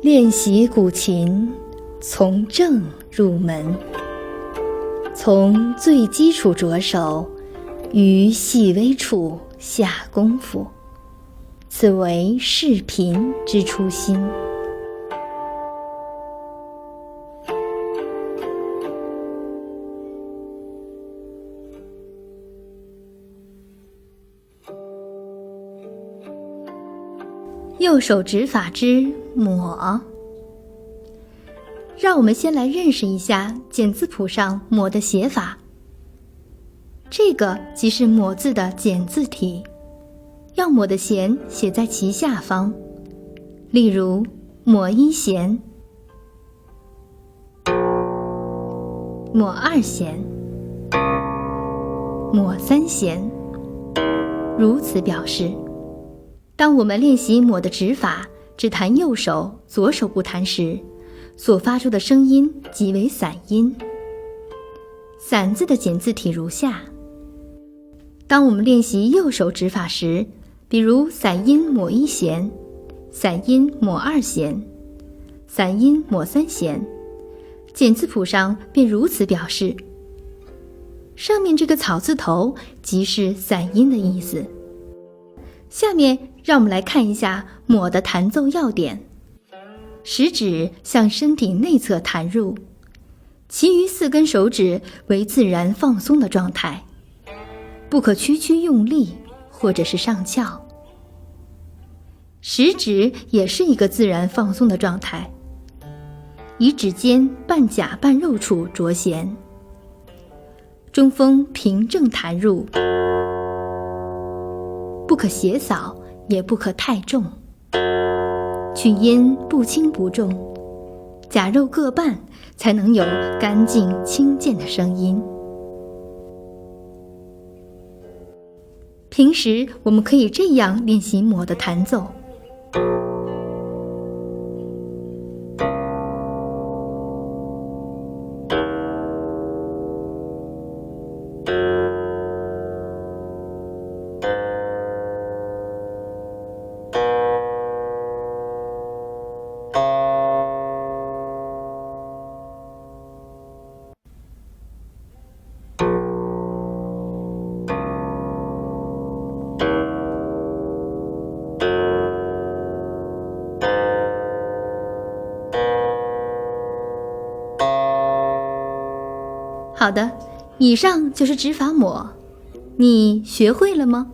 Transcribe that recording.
练习古琴，从正入门，从最基础着手，于细微处下功夫，此为视频之初心。右手指法之抹。让我们先来认识一下简字谱上抹的写法。这个即是抹字的简字体，要抹的弦写在其下方，例如抹一弦、抹二弦、抹三弦，如此表示。当我们练习抹的指法，只弹右手，左手不弹时，所发出的声音即为散音。散字的简字体如下。当我们练习右手指法时，比如散音抹一弦、散音抹二弦、散音抹三弦，简字谱上便如此表示。上面这个草字头即是散音的意思。下面让我们来看一下抹的弹奏要点。食指向身体内侧弹入，其余4根手指为自然放松的状态，不可区区用力或者是上翘。食指也是一个自然放松的状态，以指尖半甲半肉处着弦，中锋平正弹入，不可斜扫，也不可太重，曲音不轻不重，甲肉各半，才能有干净清健的声音。平时我们可以这样练习抹的弹奏。好的，以上就是指法抹，你学会了吗？